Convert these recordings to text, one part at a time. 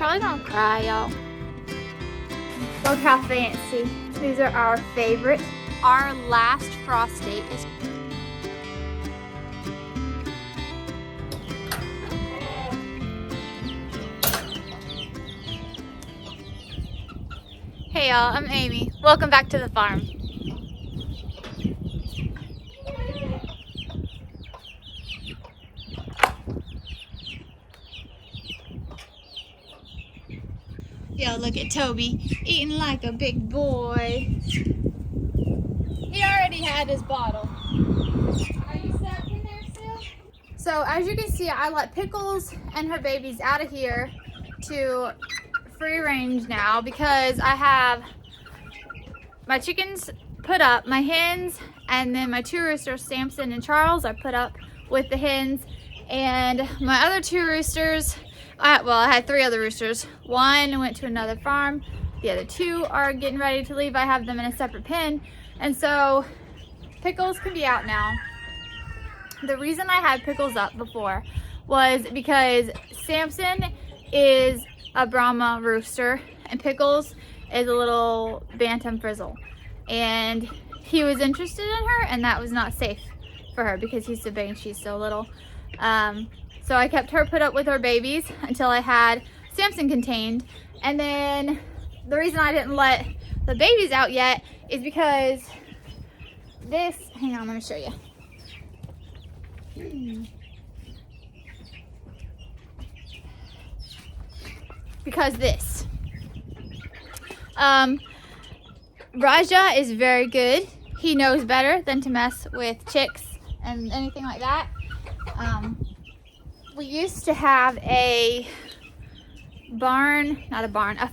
probably gonna cry, y'all. Look how fancy. These are our favorite. Our last frost date is Hey y'all, I'm Amy. Welcome back to the farm. Yo, look at Toby eating like a big boy. He already had his bottle. Are you stuck in there still? So as you can see, I let Pickles and her babies out of here to free range now because I have my chickens put up, my hens, and then my two roosters, Samson and Charles, I put up with the hens, and my other two roosters, I had three other roosters. One went to another farm. The other two are getting ready to leave. I have them in a separate pen. And so Pickles can be out now. The reason I had Pickles up before was because Samson is a Brahma rooster and Pickles is a little Bantam Frizzle. And he was interested in her, and that was not safe for her because he's so big and she's so little. So I kept her put up with her babies until I had Samson contained. And then the reason I didn't let the babies out yet is because this, hang on, let me show you. Because this. Raja is very good. He knows better than to mess with chicks and anything like that. We used to have a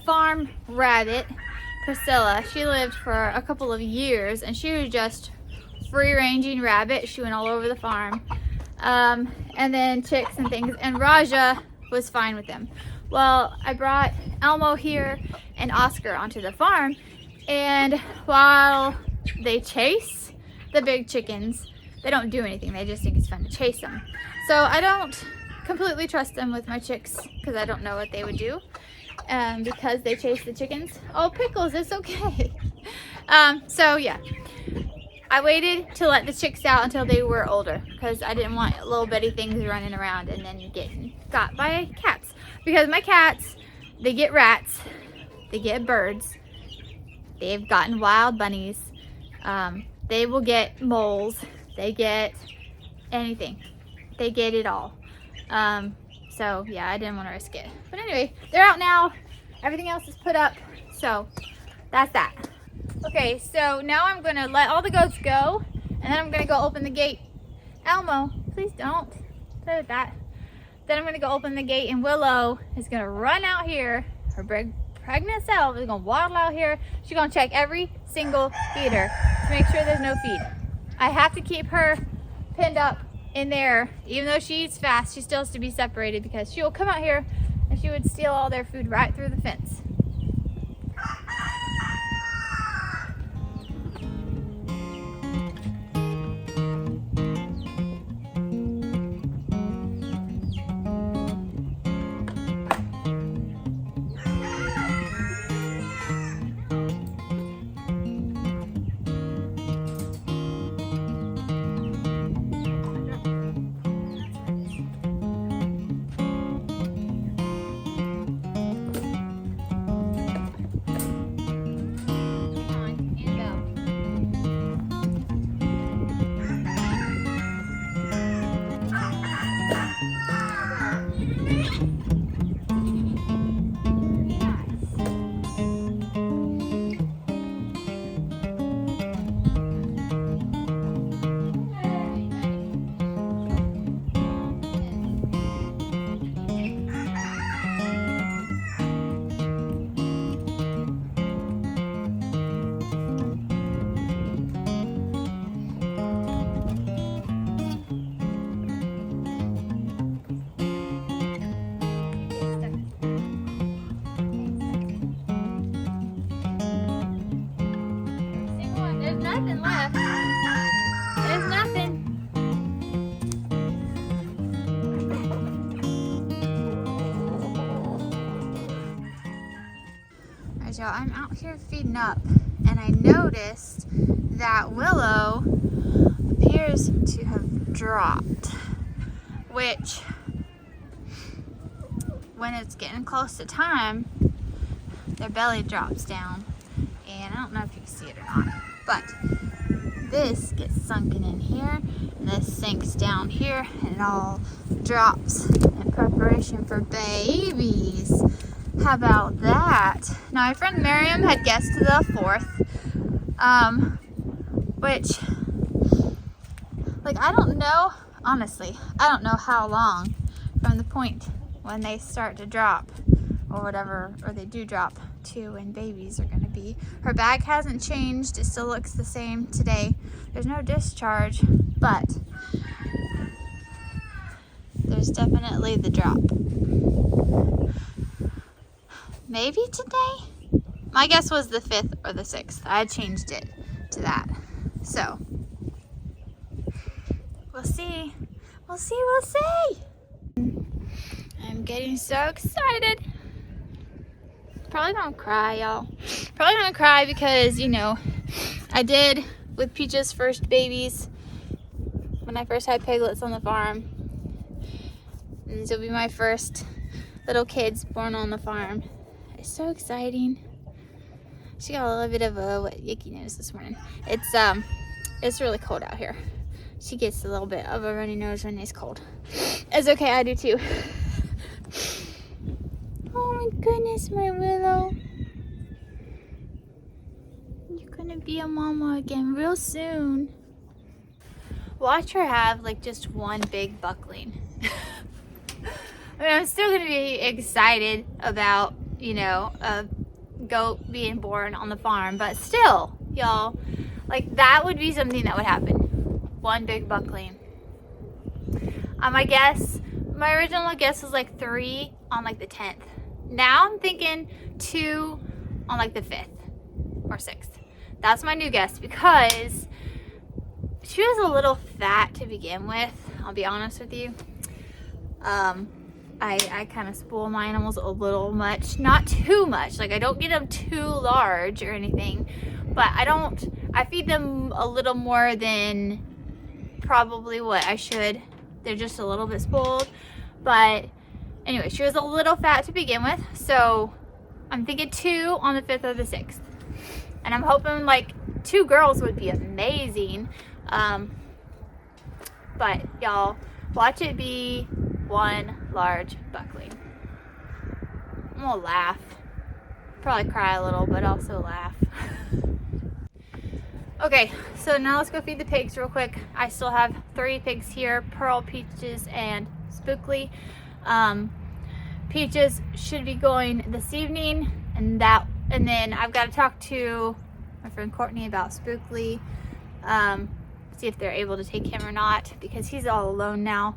farm rabbit, Priscilla. She lived for a couple of years and she was just free-ranging rabbit. She went all over the farm. And then chicks and things, and Raja was fine with them. Well, I brought Elmo here and Oscar onto the farm, and while they chase the big chickens, they don't do anything. They just think it's fun to chase them. So I don't completely trust them with my chicks because I don't know what they would do because they chase the chickens. Oh, Pickles, it's okay. So yeah, I waited to let the chicks out until they were older because I didn't want little bitty things running around and then getting got by cats. Because my cats, they get rats, they get birds, they've gotten wild bunnies, they will get moles, they get anything, they get it all. So yeah, I didn't want to risk it. But anyway, they're out now, everything else is put up, so that's that. Okay, so now I'm gonna let all the goats go, and then I'm gonna go open the gate. Elmo, please don't play with that. Then I'm gonna go open the gate, and Willow is gonna run out here. Her big pregnant self is gonna waddle out here. She's gonna check every single feeder to make sure there's no feed. I have to keep her pinned up in there. Even though she eats fast, she still has to be separated because she will come out here and she would steal all their food right through the fence. Anyways, y'all, I'm out here feeding up, and I noticed that Willow appears to have dropped, which, when it's getting close to time, their belly drops down, and I don't know if you can see it or not, but this gets sunken in here, and this sinks down here, and it all drops in preparation for babies. How about that? Now, my friend Miriam had guessed the 4th, which, like, I don't know, honestly, I don't know how long from the point when they start to drop, or whatever, or they do drop, to when babies are going to be. Her bag hasn't changed. It still looks the same today. There's no discharge, but there's definitely the drop. Maybe today? My guess was the 5th or the 6th. I had changed it to that. So, we'll see. We'll see, we'll see. I'm getting so excited. Probably gonna cry, y'all. Probably gonna cry because, you know, I did with Peach's first babies when I first had piglets on the farm. And these will be my first little kids born on the farm. It's so exciting. She got a little bit of a wet yicky nose this morning. It's really cold out here. She gets a little bit of a runny nose when it's cold. It's okay, I do too. Oh my goodness, my Willow. You're gonna be a mama again real soon. Watch her have like just one big buckling. I mean, I'm still gonna be excited about, you know, a goat being born on the farm, but still, y'all, like that would be something that would happen. One big buckling. My original guess was like 3 on like the 10th. Now I'm thinking 2 on like the 5th or 6th. That's my new guess because she was a little fat to begin with. I'll be honest with you. I kind of spoil my animals a little much, not too much. Like I don't get them too large or anything, but I feed them a little more than probably what I should. They're just a little bit spoiled, but anyway, she was a little fat to begin with, so I'm thinking 2 on the 5th or the 6th. And I'm hoping like 2 girls would be amazing. But y'all, watch it be 1 large buckling. I'm gonna laugh. Probably cry a little, but also laugh. Okay, so now let's go feed the pigs real quick. I still have 3 pigs here, Pearl, Peaches, and Spookly. Peaches should be going this evening, and then I've got to talk to my friend Courtney about Spookly, see if they're able to take him or not, because he's all alone now.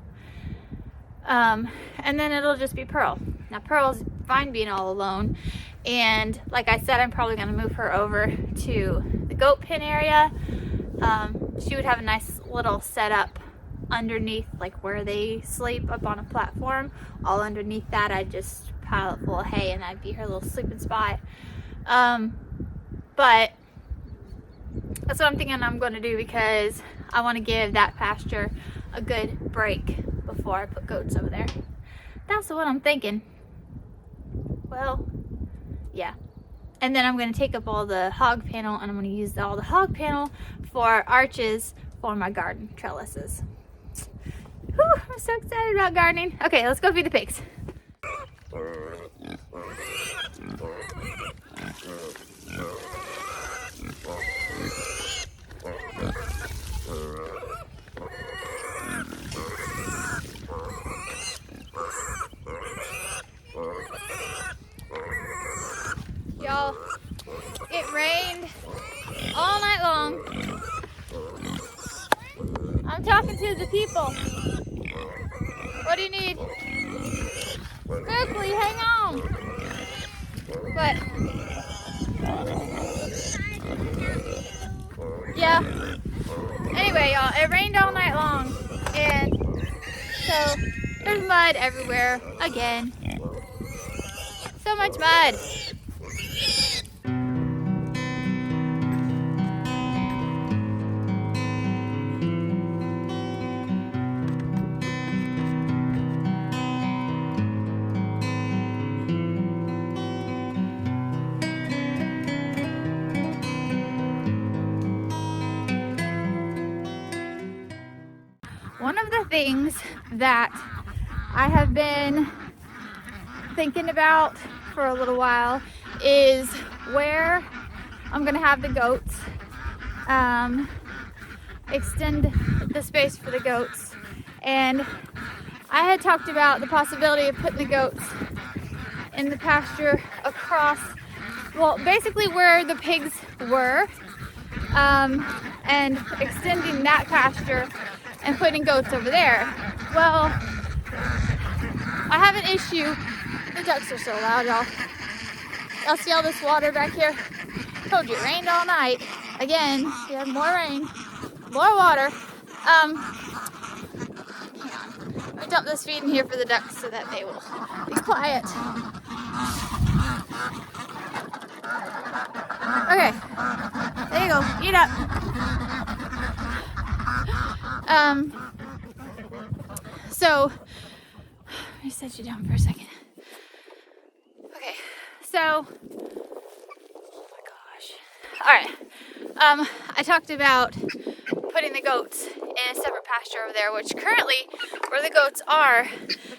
And then it'll just be Pearl. Now Pearl's fine being all alone, and like I said, I'm probably going to move her over to the goat pen area. She would have a nice little setup underneath, like where they sleep, up on a platform. All underneath that, I'd just pile it full of hay, and that'd be her little sleeping spot. But that's what I'm thinking I'm going to do, because I want to give that pasture a good break before I put goats over there. That's what I'm thinking. Well, yeah. And then I'm going to take up all the hog panel, and I'm going to use all the hog panel for arches for my garden trellises. Whew, I'm so excited about gardening. Okay, let's go feed the pigs. Y'all, it rained all night long. I'm talking to the people. What do you need? Quickly, hang on. But yeah. Anyway, y'all, it rained all night long, and so there's mud everywhere again. So much mud. things that I have been thinking about for a little while is where I'm gonna have the goats, extend the space for the goats. And I had talked about the possibility of putting the goats in the pasture across, well, basically where the pigs were, and extending that pasture and putting goats over there. Well, I have an issue. The ducks are so loud, y'all. Y'all see all this water back here? Told you, it rained all night. Again, we have more rain, more water. Hang on. Let me dump this feed in here for the ducks so that they will be quiet. Okay, there you go, eat up. So, let me set you down for a second. Okay, so, oh my gosh. All right, I talked about putting the goats in a separate pasture over there, which currently, where the goats are,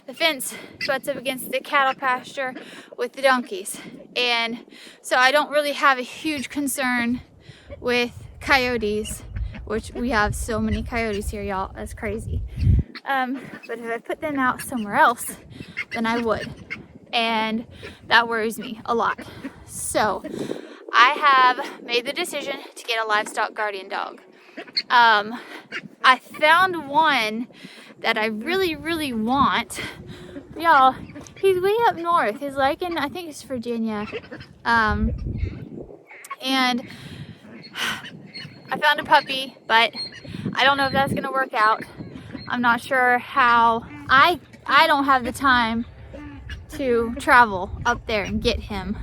the fence butts up against the cattle pasture with the donkeys. And so I don't really have a huge concern with coyotes, which we have so many coyotes here, y'all. That's crazy. But if I put them out somewhere else, then I would. And that worries me a lot. So I have made the decision to get a livestock guardian dog. I found one that I really, really want. Y'all, he's way up north. He's like in, I think it's Virginia. And I found a puppy, but I don't know if that's gonna work out. I'm not sure how. I don't have the time to travel up there and get him.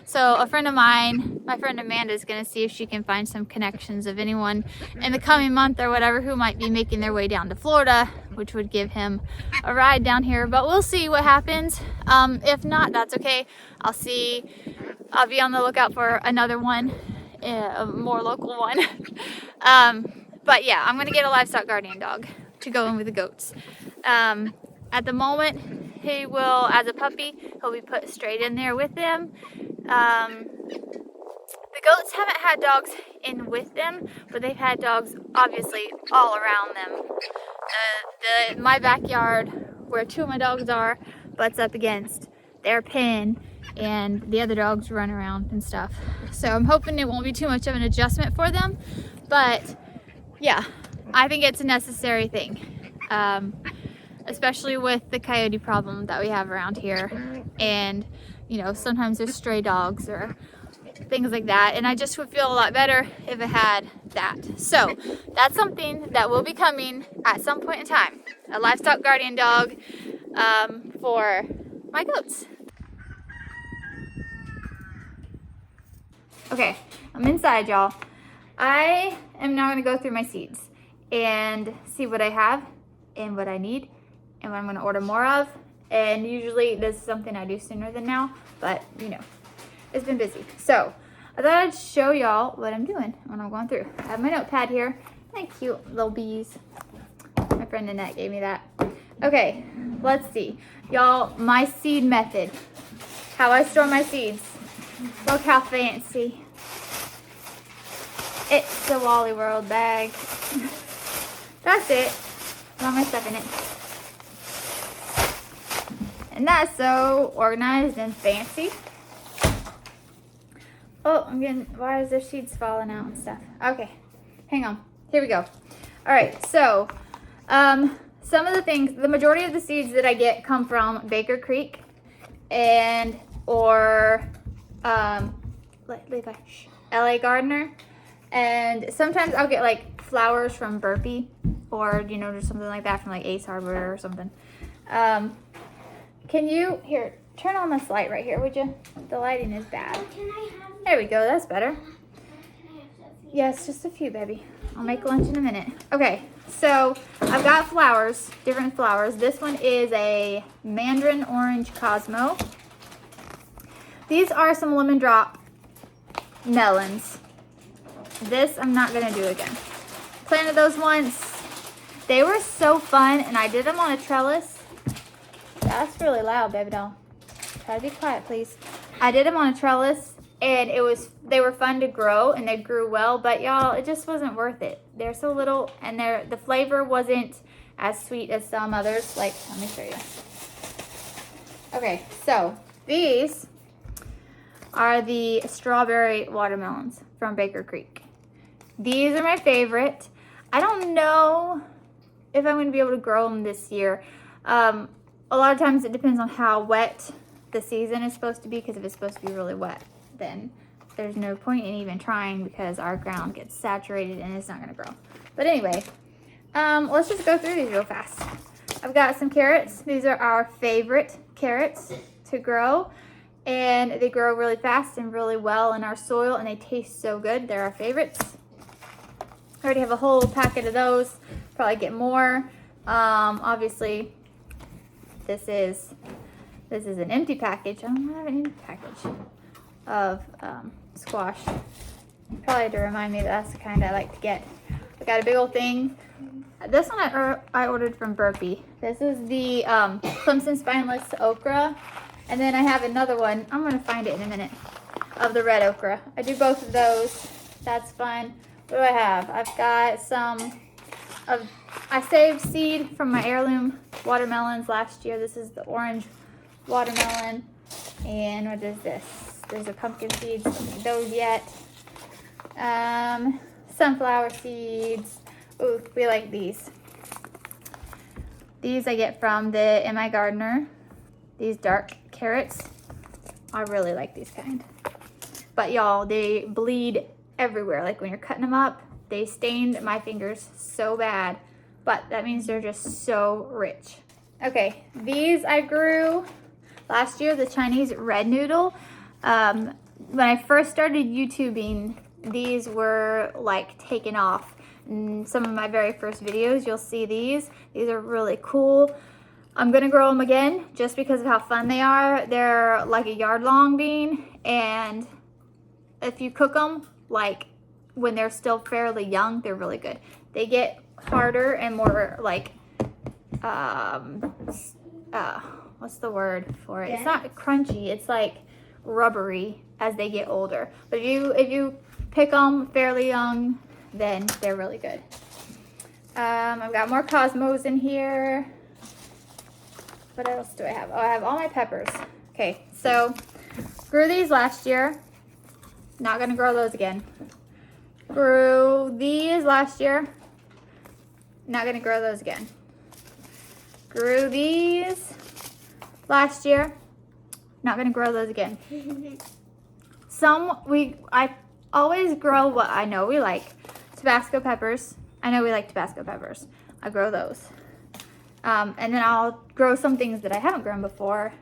So a friend of mine, my friend Amanda, is going to see if she can find some connections of anyone in the coming month or whatever who might be making their way down to Florida, which would give him a ride down here. But we'll see what happens. If not, that's okay. I'll be on the lookout for another one, a more local one. But yeah, I'm going to get a livestock guardian dog to go in with the goats. At the moment, he will, as a puppy, he'll be put straight in there with them. The goats haven't had dogs in with them, but they've had dogs obviously all around them. My backyard, where two of my dogs are, butts up against their pen, and the other dogs run around and stuff. So I'm hoping it won't be too much of an adjustment for them, but yeah, I think it's a necessary thing. Especially with the coyote problem that we have around here. And, you know, sometimes there's stray dogs or things like that. And I just would feel a lot better if it had that. So that's something that will be coming at some point in time. A livestock guardian dog for my goats. Okay, I'm inside, y'all. I am now going to go through my seeds and see what I have and what I need and what I'm going to order more of. And usually this is something I do sooner than now, but you know, it's been busy. So I thought I'd show y'all what I'm doing when I'm going through. I have my notepad here. Thank you, little bees. My friend Annette gave me that. Okay, let's see. Y'all, my seed method. How I store my seeds. Look how fancy. It's a Wally World bag. That's it. Got my stuff in it. And that's so organized and fancy. Oh, why is there seeds falling out and stuff? Okay, hang on. Here we go. All right, so some of the things, the majority of the seeds that I get come from Baker Creek or LA Gardener. And sometimes I'll get like flowers from Burpee, or you know, just something like that from like Ace Hardware or something. Can you, here, turn on this light right here, would you? The lighting is bad. There we go, that's better. Yes, just a few, baby. I'll make lunch in a minute. Okay, so I've got flowers, different flowers. This one is a Mandarin Orange Cosmo. These are some lemon drop melons. This I'm not gonna do again. Planted those once. They were so fun, and I did them on a trellis. That's really loud, baby doll. Try to be quiet, please. I did them on a trellis, and they were fun to grow, and they grew well, but y'all, it just wasn't worth it. They're so little, and the flavor wasn't as sweet as some others. Like, let me show you. Okay, so these are the strawberry watermelons from Baker Creek. These are my favorite. I don't know if I'm going to be able to grow them this year. A lot of times it depends on how wet the season is supposed to be, because if it's supposed to be really wet, then there's no point in even trying, because our ground gets saturated and it's not going to grow. But anyway, let's just go through these real fast. I've got some carrots. These are our favorite carrots to grow, and they grow really fast and really well in our soil, and they taste so good. They're our favorites. I already have a whole packet of those. Probably get more. Obviously, this is an empty package. I don't have an empty package of squash. Probably had to remind me that's the kind I like to get. I got a big old thing. This one I ordered from Burpee. This is the Clemson Spineless Okra. And then I have another one. I'm going to find it in a minute. Of the red okra. I do both of those. That's fun. What do I have? I've got some of... I saved seed from my heirloom watermelons last year. This is the orange watermelon. And what is this? There's a pumpkin seeds. Don't need those yet. Sunflower seeds. Ooh, we like these. These I get from the M.I. Gardener. These dark carrots. I really like these kind. But y'all, they bleed everywhere. Like when you're cutting them up, they stained my fingers so bad. But that means they're just so rich. Okay, these I grew last year, the Chinese red noodle. When I first started YouTubing, these were like taken off. In some of my very first videos, you'll see these. These are really cool. I'm gonna grow them again just because of how fun they are. They're like a yard long bean, and if you cook them like when they're still fairly young, they're really good. They get harder and more like what's the word for it? It's not crunchy, it's like rubbery as they get older. But if you pick them fairly young, then they're really good. I've got more Cosmos in here. What else do I have? Oh, I have all my peppers. Okay, so grew these last year. Not gonna grow those again. Grew these last year. Not gonna grow those again. Grew these last year. Not gonna grow those again. I always grow what I know we like. Tabasco peppers. I know we like Tabasco peppers. I grow those. And then I'll grow some things that I haven't grown before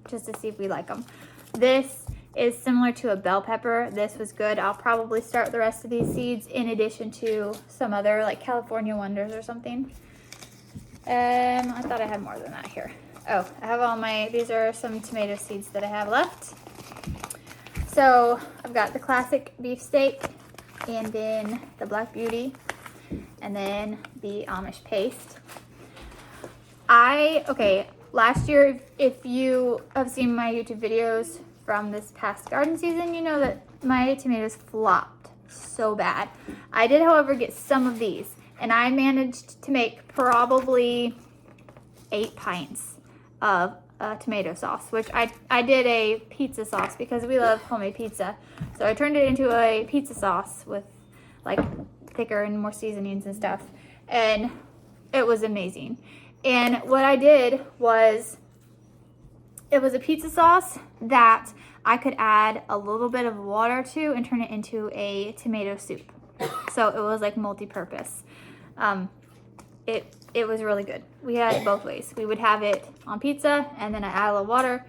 just to see if we like them. This is similar to a bell pepper. This was good. I'll probably start the rest of these seeds in addition to some other like California Wonders or something. I thought I had more than that here. Oh, I have these are some tomato seeds that I have left. So I've got the classic beefsteak, and then the Black Beauty, and then the Amish paste. Last year, if you have seen my YouTube videos from this past garden season, you know that my tomatoes flopped so bad. I did, however, get some of these, and I managed to make probably 8 pints of tomato sauce, which I did a pizza sauce because we love homemade pizza. So I turned it into a pizza sauce with like thicker and more seasonings and stuff, and it was amazing. And what I did was, it was a pizza sauce that I could add a little bit of water to and turn it into a tomato soup. So it was like multi-purpose. It was really good. We had it both ways. We would have it on pizza, and then I add a little water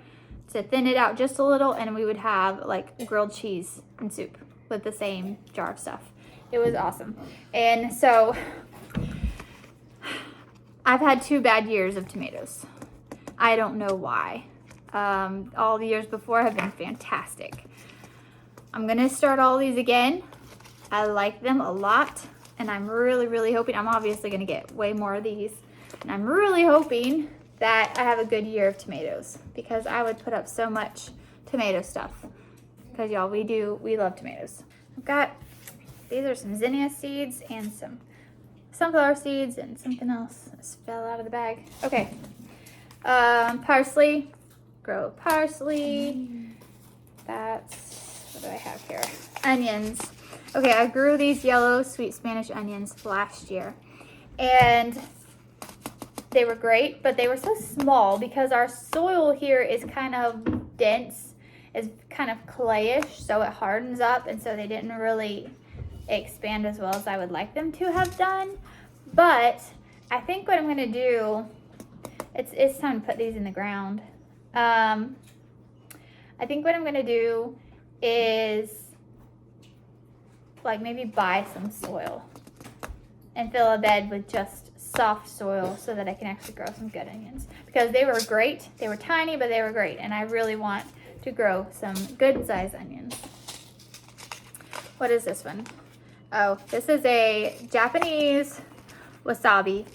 to thin it out just a little, and we would have like grilled cheese and soup with the same jar of stuff. It was awesome. And so I've had 2 bad years of tomatoes. I don't know why. All the years before have been fantastic. I'm gonna start all these again. I like them a lot. And I'm really hoping, I'm obviously gonna get way more of these. And I'm really hoping that I have a good year of tomatoes, because I would put up so much tomato stuff. Because y'all, we love tomatoes. I've got, these are some zinnia seeds and some sunflower seeds and something else that fell out of the bag. Okay, parsley, grow parsley. That's, what do I have here? Onions. Okay, I grew these yellow sweet Spanish onions last year, and they were great, but they were so small because our soil here is kind of dense, is kind of clayish, so it hardens up, and so they didn't really expand as well as I would like them to have done. But I think what I'm gonna do, it's time to put these in the ground. I think what I'm gonna do is like maybe buy some soil and fill a bed with just soft soil so that I can actually grow some good onions, because they were great. They were tiny, but they were great, and I really want to grow some good size onions. What is this one? Oh, this is a Japanese wasabi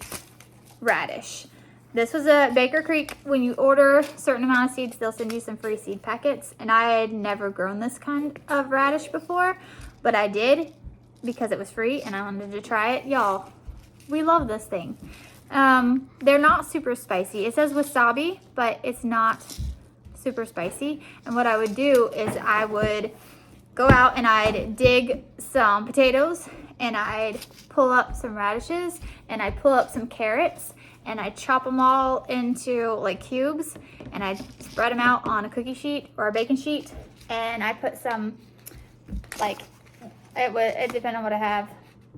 radish. This was a Baker Creek. When you order a certain amount of seeds, they'll send you some free seed packets. And I had never grown this kind of radish before, but I did because it was free and I wanted to try it. Y'all, we love this thing. They're not super spicy. It says wasabi, but it's not super spicy. And what I would do is I would go out and I'd dig some potatoes, and I'd pull up some radishes, and I'd pull up some carrots, and I'd chop them all into like cubes, and I'd spread them out on a cookie sheet or a baking sheet, and I put some, like, it depends on what I have,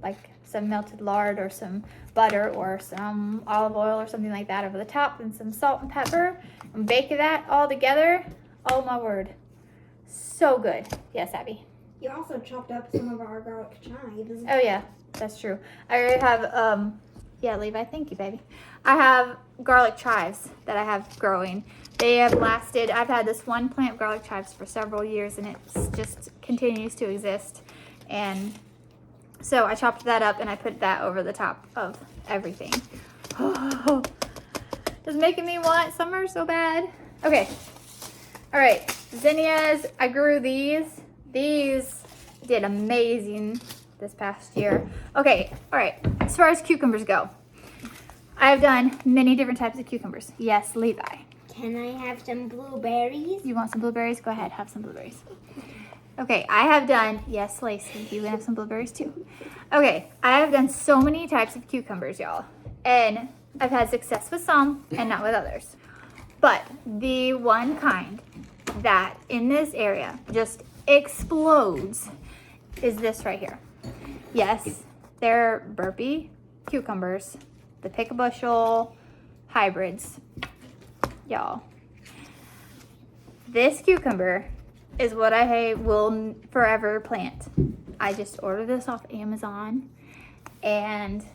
like some melted lard or some butter or some olive oil or something like that over the top, and some salt and pepper, and bake that all together. Oh my word, so good. Yes, Abby? You also chopped up some of our garlic chives. Oh yeah, that's true. I already have, yeah, Levi, thank you, baby. I have garlic chives that I have growing. They have lasted, I've had this one plant of garlic chives for several years, and it just continues to exist. And so I chopped that up and I put that over the top of everything. Oh, it's making me want summer so bad. Okay, all right, zinnias, I grew these. These did amazing this past year. Okay, all right, as far as cucumbers go, I've done many different types of cucumbers. Yes, Levi. Can I have some blueberries? You want some blueberries? Go ahead, have some blueberries. Okay, I have done, yes, Lacey, you can have some blueberries too. Okay, I have done so many types of cucumbers, y'all. And I've had success with some and not with others. But the one kind that in this area just explodes is this right here. Yes, they're burpee cucumbers, the pick a bushel hybrids, y'all. This cucumber is what I will forever plant. I just ordered this off Amazon, and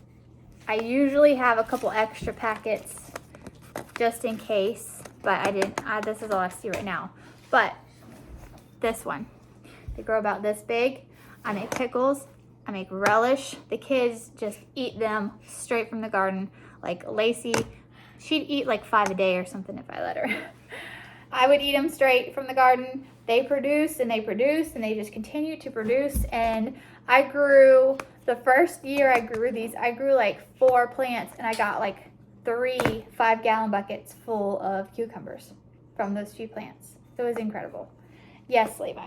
I usually have a couple extra packets just in case, but I didn't. This is all I see right now. But this one, they grow about this big. I make pickles, I make relish. The kids just eat them straight from the garden. Like Lacey, she'd eat like 5 a day or something if I let her. I would eat them straight from the garden. They produce and they produce and they just continue to produce. And I grew, the first year I grew these, I grew like 4 plants, and I got like 3 5-gallon buckets full of cucumbers from those few plants. It was incredible. Yes, Levi.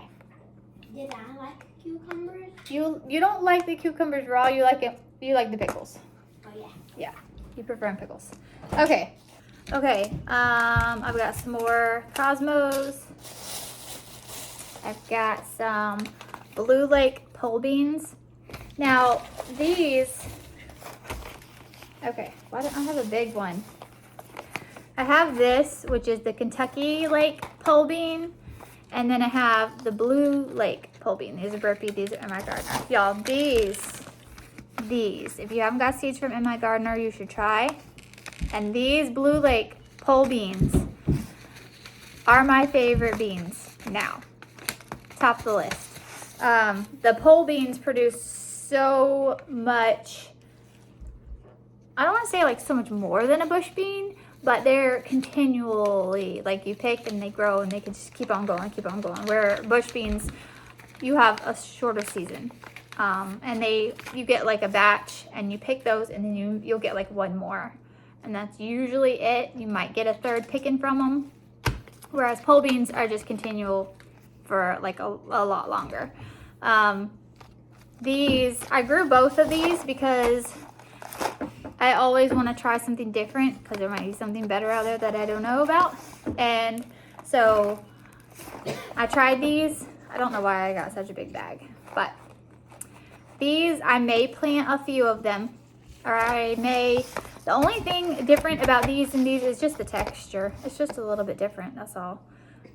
Did I like cucumbers? You don't like the cucumbers raw, you like the pickles. Oh yeah. Yeah, you prefer them pickles. Okay. I've got some more Cosmos. I've got some Blue Lake pole beans. Now these, okay, why don't I have a big one? I have this, which is the Kentucky Lake pole bean, and then I have the Blue Lake pole bean. These are burpee, these are MI Gardener. Y'all, these, if you haven't got seeds from MI Gardener, you should try. And these Blue Lake pole beans are my favorite beans now. Top of the list. The pole beans produce so much, I don't want to say like so much more than a bush bean, but they're continually, like you pick and they grow and they can just keep on going, where bush beans, you have a shorter season. And you get like a batch and you pick those and then you'll get like one more. And that's usually it. You might get a third picking from them. Whereas pole beans are just continual for like a lot longer. I grew both of these because I always want to try something different because there might be something better out there that I don't know about. And so I tried these. I don't know why I got such a big bag, but these, I may plant a few of them, or the only thing different about these and these is just the texture. It's just a little bit different, that's all.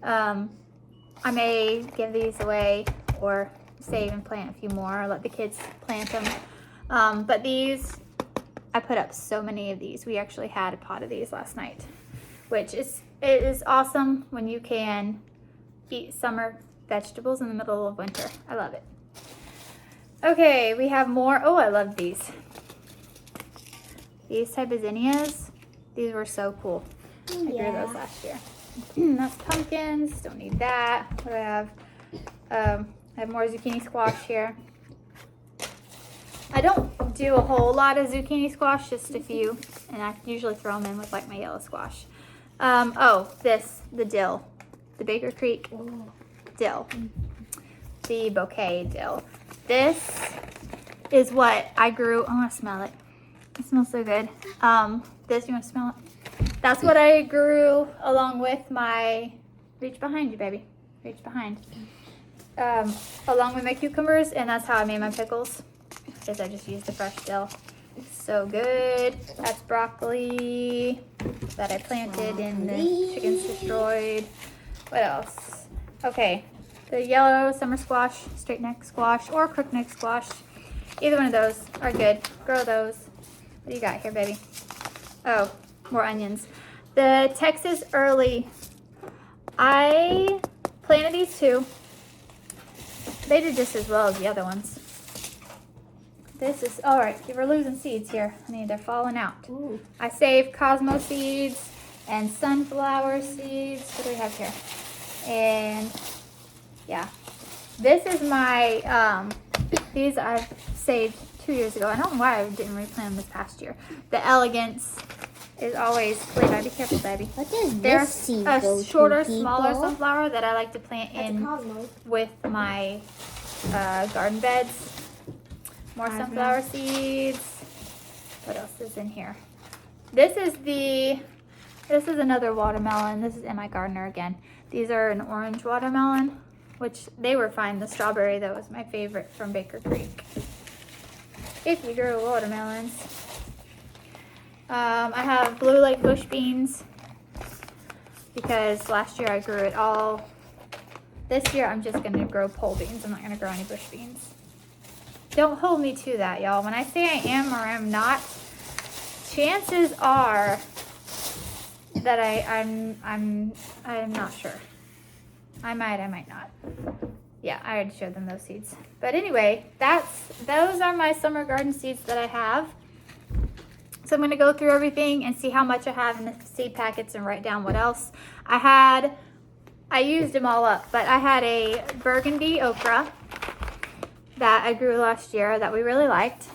I may give these away or save and plant a few more, or let the kids plant them. But these, I put up so many of these. We actually had a pot of these last night, which it is awesome when you can eat summer vegetables in the middle of winter. I love it. Okay, we have more. Oh, I love these. These type of zinnias. These were so cool. I grew those last year. That's pumpkins. Don't need that. What do I have? I have more zucchini squash here. I don't do a whole lot of zucchini squash, just a few. And I usually throw them in with like my yellow squash. The dill. The Baker Creek dill. The bouquet dill. This is what I grew. I want to smell it. It smells so good. You want to smell it? That's what I grew along with my, reach behind you, baby. Reach behind. Along with my cucumbers, and that's how I made my pickles. Is I just used the fresh dill. So good. That's broccoli that I planted and the chickens destroyed. What else? Okay. The yellow summer squash, straight neck squash, or crook neck squash. Either one of those are good. Grow those. What do you got here, baby? Oh, more onions. The Texas Early. I planted these too. They did just as well as the other ones. This is, all right, we're losing seeds here. Honey, they're falling out. Ooh. I saved Cosmo seeds and sunflower seeds. What do we have here? And yeah, this is my, these I've saved 2 years ago. I don't know why I didn't replant them this past year. The Elegance is always, wait, be careful, baby. What does There's this seed a go shorter, to, smaller people? sunflower that I like to plant That's in a Cosmo. with my garden beds. More sunflower seeds. What else is in here? This is another watermelon. This is in my gardener again. These are an orange watermelon, which they were fine. The strawberry, that was my favorite from Baker Creek. If you grow watermelons. I have Blue Lake bush beans because last year I grew it all. This year I'm just gonna grow pole beans. I'm not gonna grow any bush beans. Don't hold me to that, y'all. When I say I am or am not, chances are that I'm not sure. I might not. Yeah, I already showed them those seeds. But anyway, those are my summer garden seeds that I have. So I'm going to go through everything and see how much I have in the seed packets and write down what else. I used them all up, but I had a burgundy okra that I grew last year that we really liked.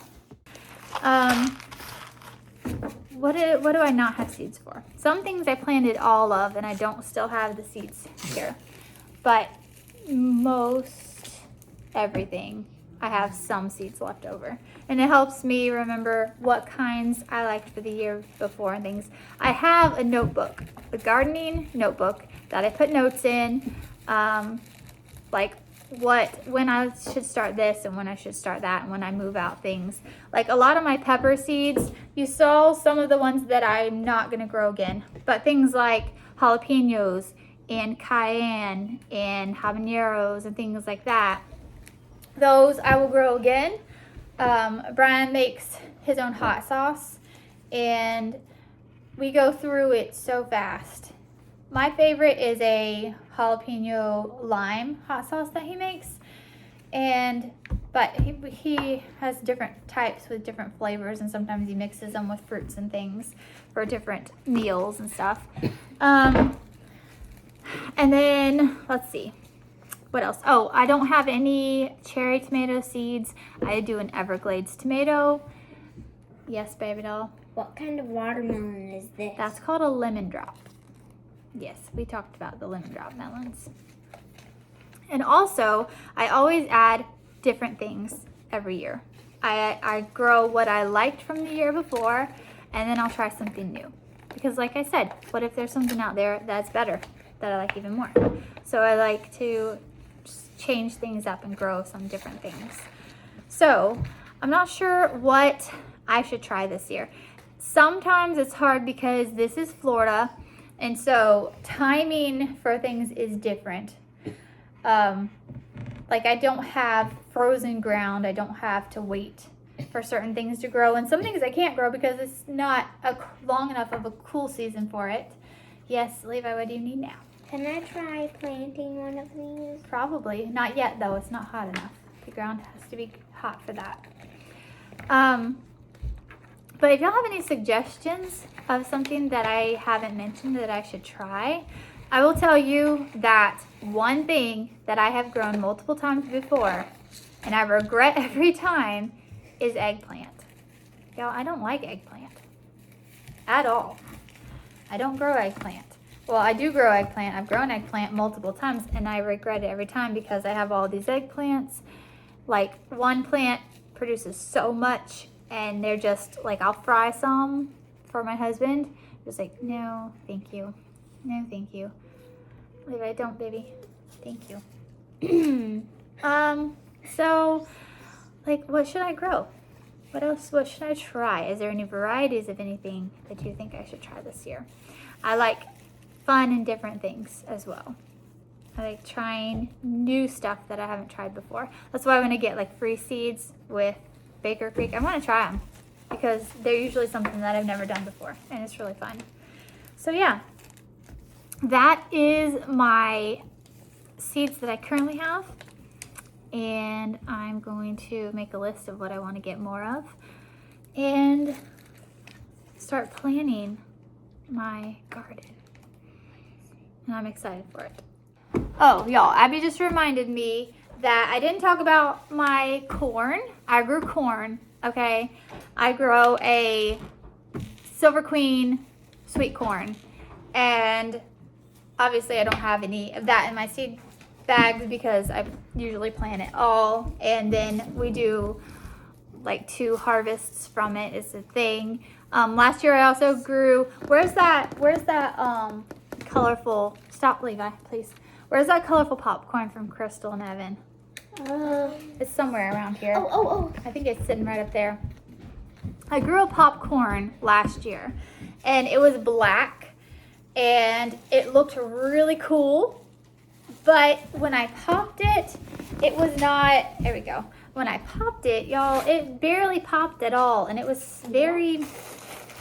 What do I not have seeds for? Some things I planted all of and I don't still have the seeds here. But most everything, I have some seeds left over. And it helps me remember what kinds I liked for the year before and things. I have a notebook, a gardening notebook that I put notes in, like when I should start this and when I should start that and when I move out things. Like a lot of my pepper seeds, you saw some of the ones that I'm not gonna grow again. But things like jalapenos and cayenne and habaneros and things like that, those I will grow again. Brian makes his own hot sauce and we go through it so fast. My favorite is a jalapeno lime hot sauce that he makes, But he has different types with different flavors, and sometimes he mixes them with fruits and things for different meals and stuff. And then let's see, what else? Oh, I don't have any cherry tomato seeds. I do an Everglades tomato. Yes, baby doll. What kind of watermelon is this? That's called a lemon drop. Yes, we talked about the lemon drop melons. And also, I always add different things every year. I grow what I liked from the year before, and then I'll try something new. Because like I said, what if there's something out there that's better, that I like even more? So I like to just change things up and grow some different things. So I'm not sure what I should try this year. Sometimes it's hard because this is Florida, and so timing for things is different. Like I don't have frozen ground. I don't have to wait for certain things to grow, and some things I can't grow because it's not long enough of a cool season for it. Yes, Levi, what do you need now? Can I try planting one of these? Probably. Not yet though, it's not hot enough. The ground has to be hot for that. But if y'all have any suggestions of something that I haven't mentioned that I should try, I will tell you that one thing that I have grown multiple times before, and I regret every time, is eggplant. Y'all, I don't like eggplant at all. I don't grow eggplant. Well, I do grow eggplant. I've grown eggplant multiple times, and I regret it every time because I have all these eggplants. Like, one plant produces so much, and they're just, like, I'll fry some for my husband. Just like, no, thank you. No, thank you. Levi, don't, baby. Thank you. So, like, what should I grow? What should I try? Is there any varieties of anything that you think I should try this year? I like fun and different things as well. I like trying new stuff that I haven't tried before. That's why when I get like free seeds with Baker Creek, I want to try them because they're usually something that I've never done before, and it's really fun. So yeah, that is my seeds that I currently have, and I'm going to make a list of what I want to get more of and start planning my garden, and I'm excited for it. Oh, y'all, Abby just reminded me that I didn't talk about my corn. I grew corn, okay? I grow a Silver Queen sweet corn, and obviously I don't have any of that in my seed bags because I usually plant it all, and then we do like 2 harvests from it. It's a thing. Last year I also grew, where's that colorful, stop Levi, please. Where's that colorful popcorn from Crystal and Evan? It's somewhere around here. Oh. I think it's sitting right up there. I grew a popcorn last year, and it was black, and it looked really cool, but when I popped it, it was not, there we go. When I popped it, y'all, it barely popped at all, and it was very,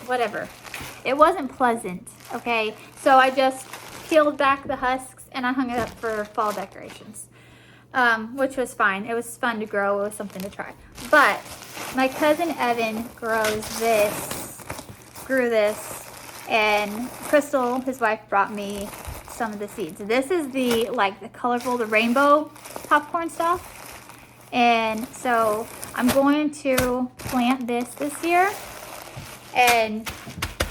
whatever. It wasn't pleasant, okay? So I just peeled back the husks, and I hung it up for fall decorations, which was fine. It was fun to grow. It was something to try. But my cousin Evan grew this, and Crystal, his wife, brought me some of the seeds. This is the colorful, the rainbow popcorn stuff. And so I'm going to plant this year, and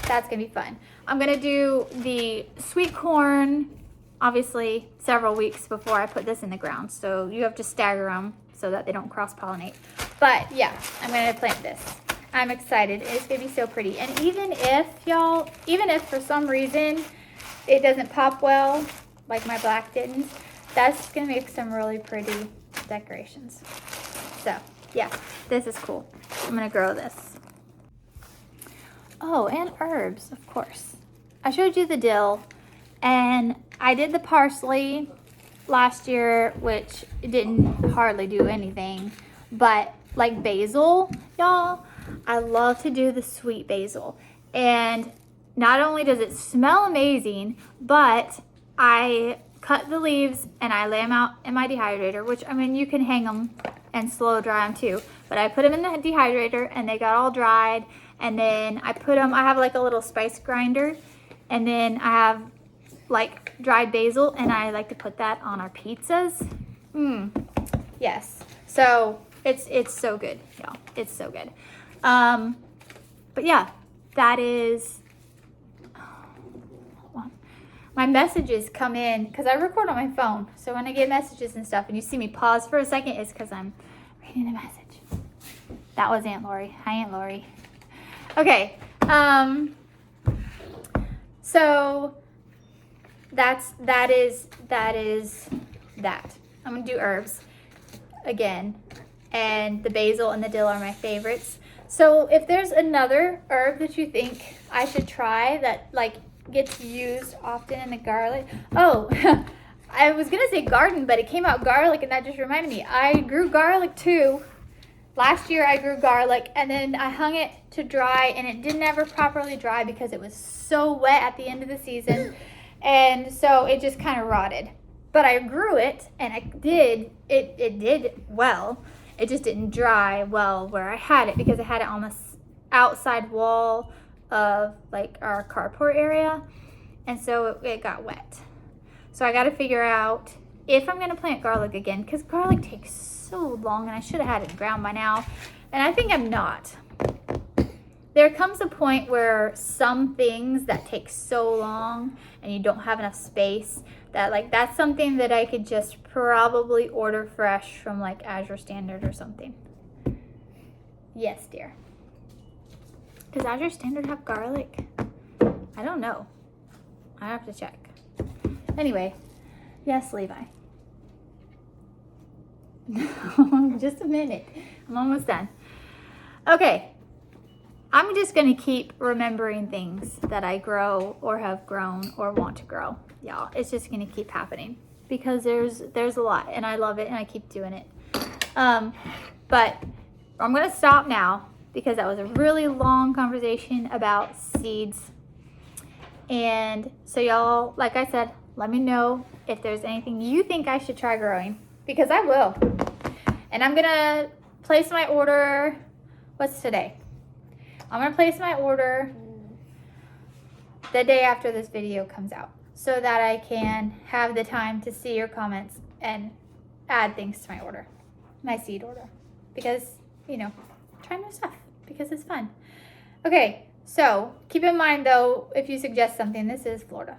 that's gonna be fun. I'm gonna do the sweet corn, obviously, several weeks before I put this in the ground. So you have to stagger them so that they don't cross-pollinate. But yeah, I'm gonna plant this. I'm excited. It's gonna be so pretty. And even if for some reason it doesn't pop well, like my black didn't, that's gonna make some really pretty decorations. So yeah, this is cool. I'm gonna grow this. Oh, and herbs, of course. I showed you the dill, and I did the parsley last year, which didn't hardly do anything. But like basil, y'all, I love to do the sweet basil. And not only does it smell amazing, but I cut the leaves and I lay them out in my dehydrator, which, I mean, you can hang them and slow dry them too. But I put them in the dehydrator and they got all dried. And then I put them, I have like a little spice grinder. And then I have like dried basil and I like to put that on our pizzas. Yes. So it's so good, y'all. It's so good. But yeah, that is, my messages come in because I record on my phone. So when I get messages and stuff and you see me pause for a second, it's because I'm reading a message. That was Aunt Lori. Hi, Aunt Lori. Okay. So that is that. I'm gonna do herbs again, and the basil and the dill are my favorites. So if there's another herb that you think I should try that like gets used often in the garlic. Oh, I was gonna say garden, but it came out garlic and that just reminded me. I grew garlic too. Last year I grew garlic and then I hung it to dry and it didn't ever properly dry because it was so wet at the end of the season. And so it just kind of rotted. But I grew it and it did well. It just didn't dry well where I had it because I had it on the outside wall of like our carport area. And so it got wet. So I got to figure out if I'm going to plant garlic again because garlic takes so long and I should have had it ground by now. And I think I'm not. There comes a point where some things that take so long and you don't have enough space that like that's something that I could just probably order fresh from like Azure Standard or something. Yes, dear. Does Azure Standard have garlic? I don't know. I have to check. Anyway, yes, Levi. Just a minute. I'm almost done. Okay. I'm just going to keep remembering things that I grow or have grown or want to grow. Y'all, it's just going to keep happening because there's a lot and I love it and I keep doing it. But I'm going to stop now because that was a really long conversation about seeds. And so y'all, like I said, let me know if there's anything you think I should try growing because I will. And I'm going to place my order. What's today? I'm going to place my order the day after this video comes out so that I can have the time to see your comments and add things to my order, my seed order, because, you know, try new stuff because it's fun. Okay, so keep in mind though, if you suggest something, this is Florida.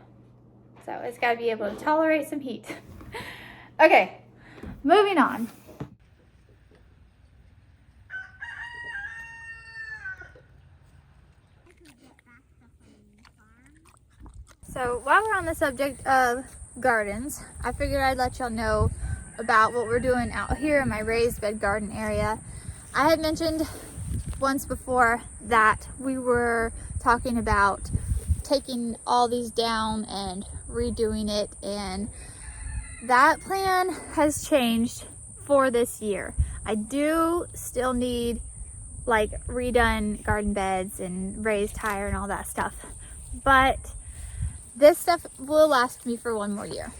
So it's got to be able to tolerate some heat. Okay, moving on. So while we're on the subject of gardens, I figured I'd let y'all know about what we're doing out here in my raised bed garden area. I had mentioned once before that we were talking about taking all these down and redoing it, and that plan has changed for this year. I do still need like redone garden beds and raised higher and all that stuff, but this stuff will last me for one more year.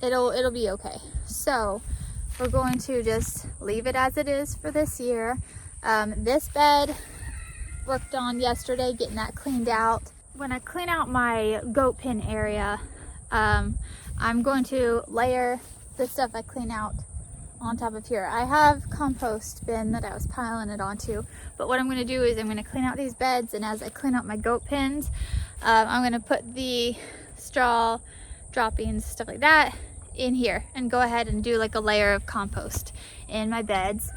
It'll be okay. So we're going to just leave it as it is for this year. This bed worked on yesterday, getting that cleaned out. When I clean out my goat pen area, I'm going to layer the stuff I clean out on top of here. I have compost bin that I was piling it onto, but what I'm going to do is I'm going to clean out these beds, and as I clean out my goat pens, I'm going to put the straw droppings, stuff like that, in here and go ahead and do like a layer of compost in my beds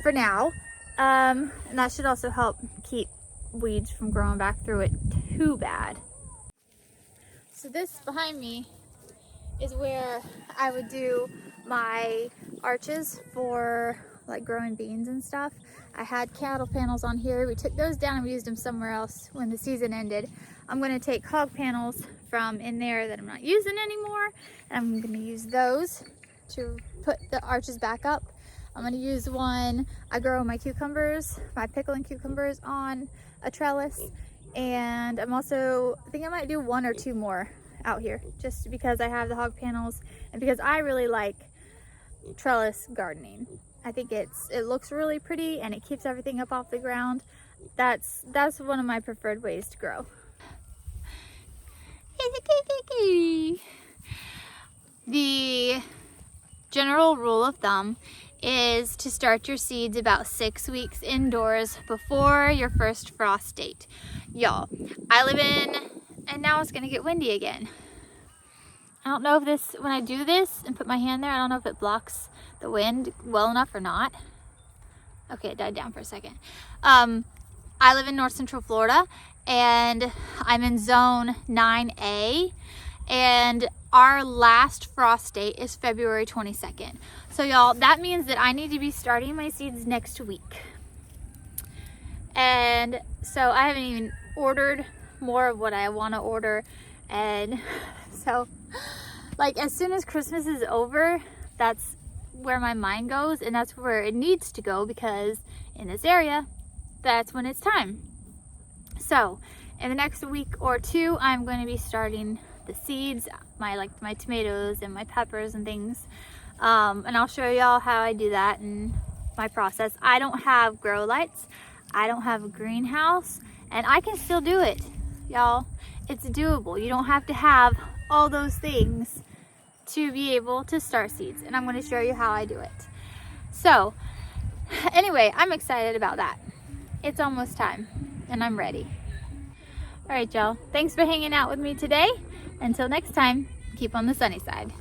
for now. And that should also help keep weeds from growing back through it too bad. So this behind me is where I would do my arches for like growing beans and stuff. I had cattle panels on here. We took those down and we used them somewhere else when the season ended. I'm going to take hog panels from in there that I'm not using anymore, and I'm going to use those to put the arches back up. I'm going to use one, I grow my cucumbers, my pickling cucumbers on a trellis, and I'm also, I think I might do one or two more out here, just because I have the hog panels and because I really like trellis gardening. I think it looks really pretty and it keeps everything up off the ground. That's one of my preferred ways to grow. The general rule of thumb is to start your seeds about 6 weeks indoors before your first frost date. Y'all, I live in, and now it's gonna get windy again. I don't know if this, when I do this and put my hand there, I don't know if it blocks the wind well enough or not. Okay, it died down for a second. I live in North Central Florida and I'm in zone 9A, and our last frost date is February 22nd. So y'all, that means that I need to be starting my seeds next week. And so I haven't even ordered more of what I want to order. And so like as soon as Christmas is over, that's where my mind goes, and that's where it needs to go, because in this area, that's when it's time. So in the next week or two, I'm going to be starting the seeds, my tomatoes and my peppers and things. And I'll show y'all how I do that and my process. I don't have grow lights. I don't have a greenhouse, and I can still do it, y'all. It's doable. You don't have to have all those things to be able to start seeds, and I'm going to show you how I do it. So anyway, I'm excited about that. It's almost time and I'm ready. All right, y'all. Thanks for hanging out with me today. Until next time, keep on the sunny side.